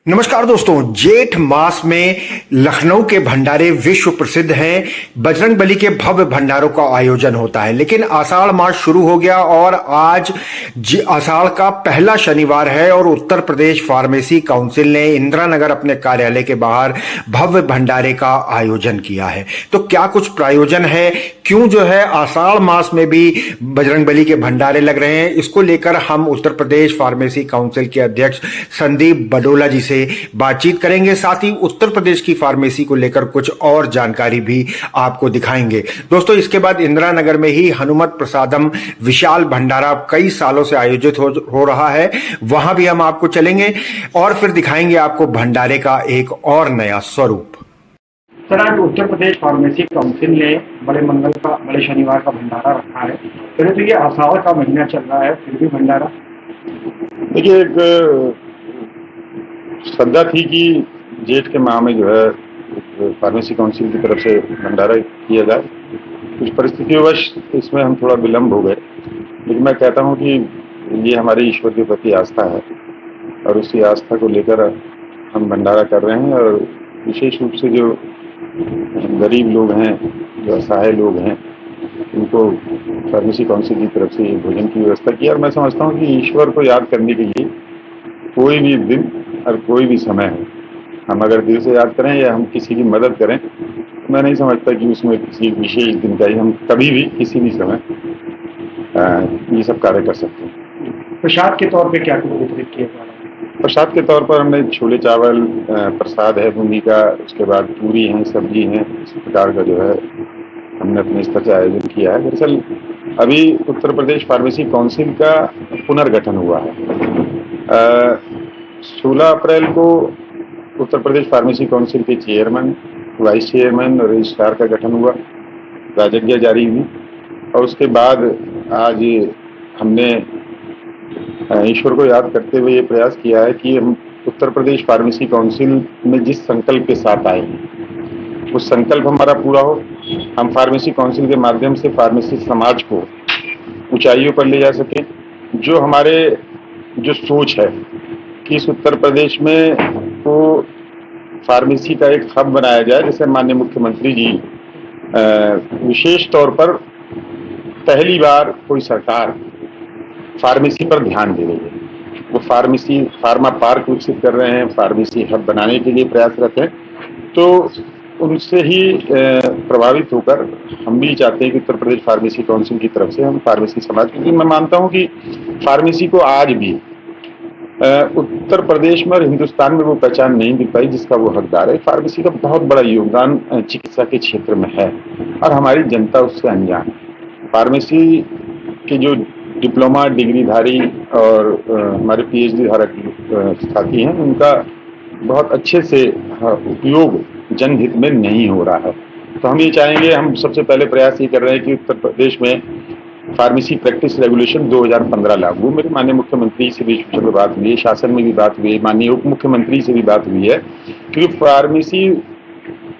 नमस्कार दोस्तों। जेठ मास में लखनऊ के भंडारे विश्व प्रसिद्ध हैं। बजरंगबली के भव्य भंडारों का आयोजन होता है, लेकिन आषाढ़ मास शुरू हो गया और आज आषाढ़ का पहला शनिवार है और उत्तर प्रदेश फार्मेसी काउंसिल ने इंदिरानगर अपने कार्यालय के बाहर भव्य भंडारे का आयोजन किया है। तो क्या कुछ प्रायोजन है, क्यों जो है आषाढ़ मास में भी बजरंगबली के भंडारे लग रहे हैं, इसको लेकर हम उत्तर प्रदेश फार्मेसी काउंसिल के अध्यक्ष संदीप बडोला जी से बातचीत करेंगे। साथ ही उत्तर प्रदेश की फार्मेसी को लेकर कुछ और जानकारी भी आपको दिखाएंगे। दोस्तों, इसके बाद इंदिरा नगर में ही हनुमत प्रसादम विशाल भंडारा कई सालों से आयोजित हो रहा है, वहां भी हम आपको चलेंगे और फिर दिखाएंगे आपको भंडारे का एक और नया स्वरूप। सर, आज उत्तर प्रदेश फार्मेसी काउंसिल ने बड़े शनिवार का भंडारा रखा है। पहले तो ये आषाढ़ का महीना चल रहा है, फिर भी भंडारा। देखिए, एक श्रद्धा थी कि जेठ के माह में जो है फार्मेसी काउंसिल की तरफ से भंडारा किया जाए। कुछ परिस्थितिवश इसमें हम थोड़ा विलम्ब हो गए, लेकिन मैं कहता हूं कि ये हमारी ईश्वर के प्रति आस्था है और उसी आस्था को लेकर हम भंडारा कर रहे हैं। और विशेष रूप से जो गरीब लोग हैं, जो असहाय लोग हैं, उनको फार्मेसी काउंसिल की तरफ से भोजन की व्यवस्था की। और मैं समझता हूँ कि ईश्वर को याद करने के लिए कोई भी दिन और कोई भी समय है, हम अगर दिल से याद करें या हम किसी की मदद करें, मैं नहीं समझता कि उसमें किसी विशेष दिन का ही, हम कभी भी किसी भी समय ये सब कार्य कर सकते हैं। प्रसाद के तौर पे क्या कुछ वितरित किया जा रहा है? प्रसाद के तौर पर हमने छोले चावल प्रसाद है बूंदी का, उसके बाद पूरी हैं, सब्जी हैं, इस प्रकार का जो है हमने अपने स्तर से आयोजन किया है। दरअसल अभी उत्तर प्रदेश फार्मेसी काउंसिल का पुनर्गठन हुआ है। 16 अप्रैल को उत्तर प्रदेश फार्मेसी काउंसिल के चेयरमैन, वाइस चेयरमैन और रजिस्ट्रार का गठन हुआ, राजज्ञा जारी हुई और उसके बाद आज हमने ईश्वर को याद करते हुए ये प्रयास किया है कि हम उत्तर प्रदेश फार्मेसी काउंसिल में जिस संकल्प के साथ आए हैं वो संकल्प हमारा पूरा हो। हम फार्मेसी काउंसिल के माध्यम से फार्मेसी समाज को ऊंचाइयों पर ले जा सकें। जो हमारे जो सोच है कि इस उत्तर प्रदेश में तो फार्मेसी का एक हब बनाया जाए, जैसे माननीय मुख्यमंत्री जी विशेष तौर पर पहली बार कोई सरकार फार्मेसी पर ध्यान दे रही है। वो फार्मा पार्क विकसित कर रहे हैं, फार्मेसी हब बनाने के लिए प्रयासरत हैं। तो उनसे ही प्रभावित होकर हम भी चाहते हैं कि उत्तर प्रदेश फार्मेसी काउंसिल की तरफ से हम फार्मेसी समाज, क्योंकि मैं मानता हूं कि फार्मेसी को आज भी उत्तर प्रदेश में और हिंदुस्तान में वो पहचान नहीं मिल पाई जिसका वो हकदार है। फार्मेसी का बहुत बड़ा योगदान चिकित्सा के क्षेत्र में है और हमारी जनता उससे अनजान है। फार्मेसी के जो डिप्लोमा डिग्रीधारी और हमारे पीएचडी धारक साथी हैं, उनका बहुत अच्छे से उपयोग जनहित में नहीं हो रहा है। तो हम ये चाहेंगे, हम सबसे पहले प्रयास ये कर रहे हैं कि उत्तर प्रदेश में फार्मेसी प्रैक्टिस रेगुलेशन 2015 लागू। मेरे माननीय मुख्यमंत्री से भी बात हुई है, शासन में भी बात हुई है, माननीय उप मुख्यमंत्री से भी बात हुई है, क्योंकि फार्मेसी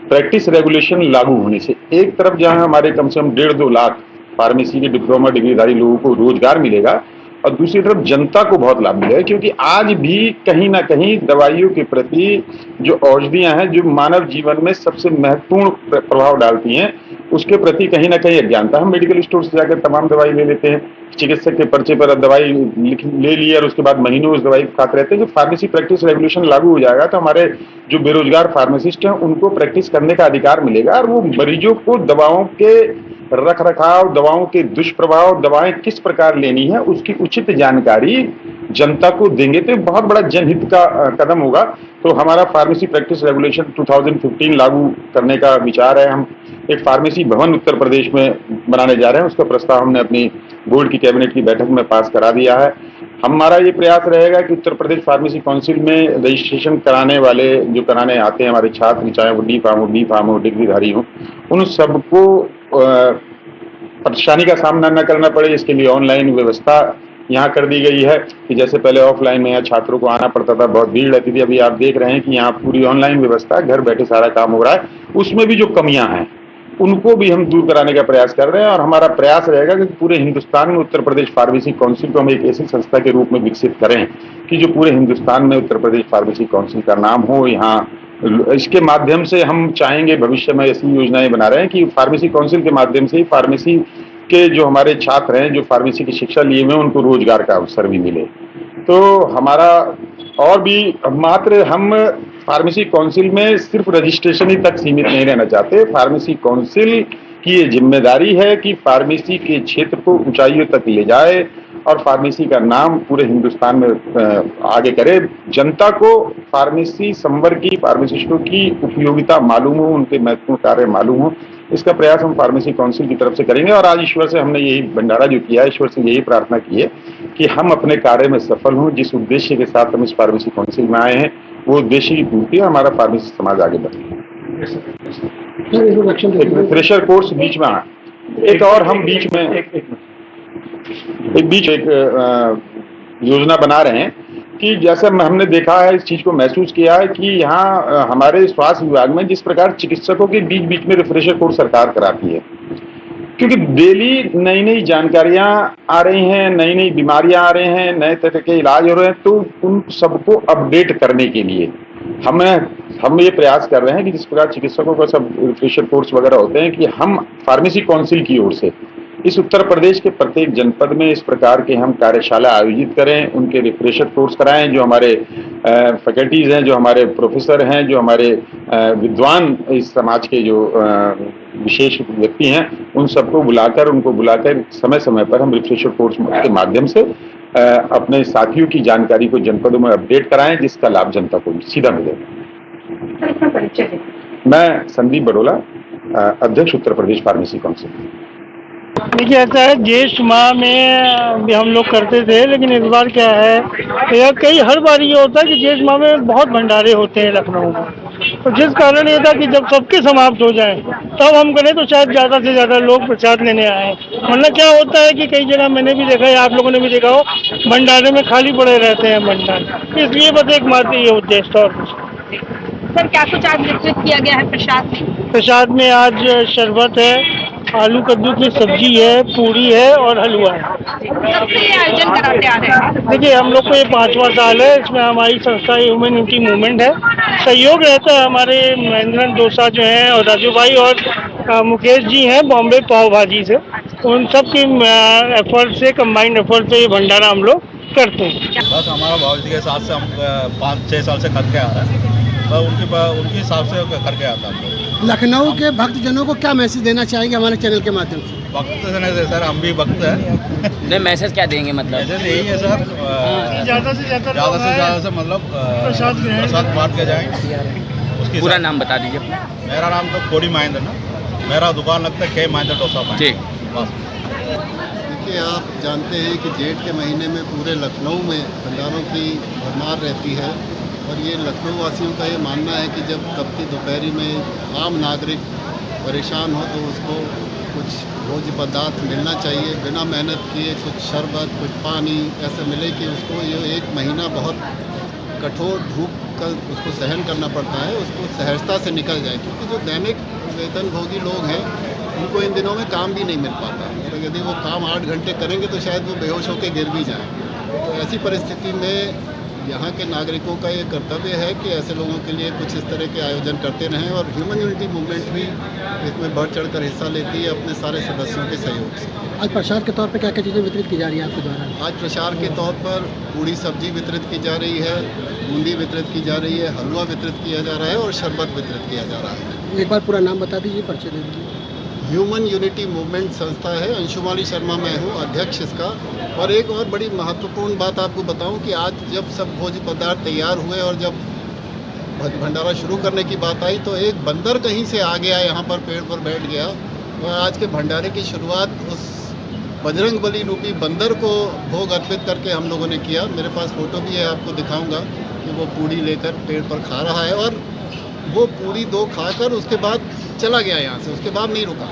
प्रैक्टिस रेगुलेशन लागू होने से एक तरफ जहां हमारे कम से कम 1.5-2 लाख फार्मेसी के डिप्लोमा डिग्रीधारी लोगों को रोजगार मिलेगा और दूसरी तरफ जनता को बहुत लाभ मिलेगा, क्योंकि आज भी कहीं ना कहीं दवाइयों के प्रति जो औषधियां हैं, जो मानव जीवन में सबसे महत्वपूर्ण प्रभाव डालती हैं, उसके प्रति कहीं ना कहीं अज्ञानता। हम मेडिकल स्टोर से जाकर तमाम दवाई ले लेते हैं, चिकित्सक के पर्चे पर दवाई ले ली और उसके बाद महीनों उस दवाई खाते रहते हैं। जो फार्मेसी प्रैक्टिस रेगुलेशन लागू हो जाएगा तो हमारे जो बेरोजगार फार्मासिस्ट हैं उनको प्रैक्टिस करने का अधिकार मिलेगा और वो मरीजों को दवाओं के रख रखाव, दवाओं के दुष्प्रभाव, दवाएं किस प्रकार लेनी है, उसकी उचित जानकारी जनता को देंगे तो बहुत बड़ा जनहित का कदम होगा। तो हमारा फार्मेसी प्रैक्टिस रेगुलेशन 2015 लागू करने का विचार है। हम एक फार्मेसी भवन उत्तर प्रदेश में बनाने जा रहे हैं, उसका प्रस्ताव हमने अपनी बोर्ड की कैबिनेट की बैठक में पास करा दिया है। हमारा ये प्रयास रहेगा कि उत्तर प्रदेश फार्मेसी काउंसिल में रजिस्ट्रेशन कराने वाले, जो कराने आते हैं हमारे छात्र, चाहे वो डी फार्म हो, डिग्रीधारी हो, उन सबको परेशानी का सामना न करना पड़े। इसके लिए ऑनलाइन व्यवस्था यहाँ कर दी गई है कि जैसे पहले ऑफलाइन में यहाँ छात्रों को आना पड़ता था, बहुत भीड़ रहती थी, अभी आप देख रहे हैं कि यहाँ पूरी ऑनलाइन व्यवस्था, घर बैठे सारा काम हो रहा है। उसमें भी जो कमियां हैं उनको भी हम दूर कराने का प्रयास कर रहे हैं। और हमारा प्रयास रहेगा कि पूरे हिंदुस्तान में उत्तर प्रदेश फार्मेसी काउंसिल को हम एक ऐसी संस्था के रूप में विकसित करें कि जो पूरे हिंदुस्तान में उत्तर प्रदेश फार्मेसी काउंसिल का नाम हो। यहाँ इसके माध्यम से हम चाहेंगे, भविष्य में ऐसी योजनाएं बना रहे हैं कि फार्मेसी काउंसिल के माध्यम से ही फार्मेसी के जो हमारे छात्र हैं, जो फार्मेसी की शिक्षा लिए हुए हैं, उनको रोजगार का अवसर भी मिले। तो हमारा और भी मात्र हम फार्मेसी काउंसिल में सिर्फ रजिस्ट्रेशन ही तक सीमित नहीं रहना चाहते। फार्मेसी काउंसिल की ये जिम्मेदारी है कि फार्मेसी के क्षेत्र को ऊंचाइयों तक ले जाए और फार्मेसी का नाम पूरे हिंदुस्तान में आगे करे। जनता को फार्मेसी संवर्ग की, फार्मासिस्टों की उपयोगिता मालूम हो, उनके महत्वपूर्ण कार्य मालूम हो, इसका प्रयास हम फार्मेसी काउंसिल की तरफ से करेंगे। और आज ईश्वर से हमने यही भंडारा जो किया है, ईश्वर से यही प्रार्थना की है कि हम अपने कार्य में सफल हों। जिस उद्देश्य के साथ हम इस फार्मेसी काउंसिल में आए हैं, वो उद्देश्य की पूर्ति है, हमारा फार्मेसी समाज आगे बढ़े। फ्रेशर कोर्स बीच में एक और हम बीच में एक योजना बना रहे हैं कि जैसे हमने देखा है, इस चीज को महसूस किया है कि यहाँ हमारे स्वास्थ्य विभाग में जिस प्रकार चिकित्सकों के बीच बीच में रिफ्रेशर कोर्स सरकार कराती है, क्योंकि डेली नई नई जानकारियां आ रही हैं, नई नई बीमारियां आ रही हैं, नए तरह के इलाज हो रहे हैं, तो उन सबको अपडेट करने के लिए हम ये प्रयास कर रहे हैं कि जिस प्रकार चिकित्सकों का सब रिफ्रेशर कोर्स वगैरह होते हैं, कि हम फार्मेसी काउंसिल की ओर से इस उत्तर प्रदेश के प्रत्येक जनपद में इस प्रकार के हम कार्यशाला आयोजित करें, उनके रिफ्रेशर कोर्स कराएं। जो हमारे फैकल्टीज हैं, जो हमारे प्रोफेसर हैं, जो हमारे विद्वान इस समाज के जो विशेष व्यक्ति हैं, उन सबको बुलाकर समय समय पर हम रिफ्रेशर कोर्स के माध्यम से अपने साथियों की जानकारी को जनपदों में अपडेट कराएं, जिसका लाभ जनता को सीधा मिलेगा। मैं संदीप बडोला, अध्यक्ष उत्तर प्रदेश फार्मेसी काउंसिल। देखिए, ऐसा है, ज्येष्ठ माह में भी हम लोग करते थे, लेकिन इस बार क्या है, हर बार ये होता है कि ज्येष्ठ माह में बहुत भंडारे होते हैं लखनऊ में। तो जिस कारण ये था कि जब सबके समाप्त हो जाए तब हम करें, तो शायद ज़्यादा से ज़्यादा लोग प्रसाद लेने आए। वरना क्या होता है कि कई जगह मैंने भी देखा है, आप लोगों ने भी देखा हो, भंडारे में खाली पड़े रहते हैं भंडारे। इसलिए बस एकमात्र ये उद्देश्य था। सर, क्या कुछ आज वितरित किया गया है प्रसाद में? प्रसाद में आज शरबत है, आलू कद्दू की सब्जी है, पूरी है और हलवा है। कब से ये आयोजन कराते आ रहे हैं? देखिए, हम लोग को ये 5वां साल है। इसमें हमारी संस्था ह्यूमन यूनिटी मूवमेंट है, सहयोग रहता है हमारे महेंद्र डोसा जो हैं और राजू भाई और मुकेश जी हैं बॉम्बे पाव भाजी से। उन सब की एफर्ट से, कंबाइंड एफर्ट से ये भंडारा हम लोग करते हैं। बस हमारा बाबूजी के साथ से हम 5-6 साल से करके आ रहे हैं, तो उनके हिसाब से करके आता हम लोग। लखनऊ के भक्तजनों को क्या मैसेज देना चाहेंगे हमारे चैनल के माध्यम से? वक्त से नहीं सर, हम भी वक्त है। नहीं, मैसेज क्या देंगे? मतलब मैसेज यही है सर, ज़्यादा से ज़्यादा से मतलब प्रसाद बांट के जाएंगे। पूरा नाम बता दीजिए अपना। मेरा नाम तो कोडी महेंद्र ना, मेरा दुकान लगता है के महेंद्र डोसा। ठीक, बस। देखिए, आप जानते हैं कि जेठ के महीने में पूरे लखनऊ में भंडारों की भरमार रहती है, और ये लखनऊ वासियों का ये मानना है कि जब तपती दोपहरी में आम नागरिक परेशान हो तो उसको कुछ भोज्य पदार्थ मिलना चाहिए, बिना मेहनत किए कुछ शरबत, कुछ पानी ऐसे मिले कि उसको ये एक महीना बहुत कठोर धूप का उसको सहन करना पड़ता है, उसको सहजता से निकल जाए। क्योंकि जो दैनिक वेतनभोगी लोग हैं, उनको इन दिनों में काम भी नहीं मिल पाता, और यदि वो काम 8 घंटे करेंगे तो शायद वो बेहोश होकर गिर भी जाएँ। तो ऐसी परिस्थिति में यहाँ के नागरिकों का ये कर्तव्य है कि ऐसे लोगों के लिए कुछ इस तरह के आयोजन करते रहें, और ह्यूमन यूनिटी मूवमेंट भी इसमें बढ़ चढ़कर हिस्सा लेती है अपने सारे सदस्यों के सहयोग से। आज प्रसाद के तौर पे क्या क्या चीज़ें वितरित की जा रही है आपके द्वारा? आज प्रसाद के तौर पर पूरी सब्जी वितरित की जा रही है, बूंदी वितरित की जा रही है, हलवा वितरित किया जा रहा है और शरबत वितरित किया जा रहा है। एक बार पूरा नाम बता दीजिए, परिचय दे दीजिए। ह्यूमन यूनिटी मूवमेंट संस्था है, अंशुमाली शर्मा मैं हूँ अध्यक्ष इसका। और एक और बड़ी महत्वपूर्ण बात आपको बताऊं कि आज जब सब भोज्य पदार्थ तैयार हुए और जब भंडारा शुरू करने की बात आई, तो एक बंदर कहीं से आ गया, यहाँ पर पेड़ पर बैठ गया, और आज के भंडारे की शुरुआत उस बजरंगबली रूपी बंदर को भोग अर्पित करके हम लोगों ने किया। मेरे पास फ़ोटो भी है, आपको दिखाऊंगा कि वो पूड़ी लेकर पेड़ पर खा रहा है, और वो पूड़ी 2 खाकर उसके बाद चला गया यहाँ से, उसके बाद नहीं रुका।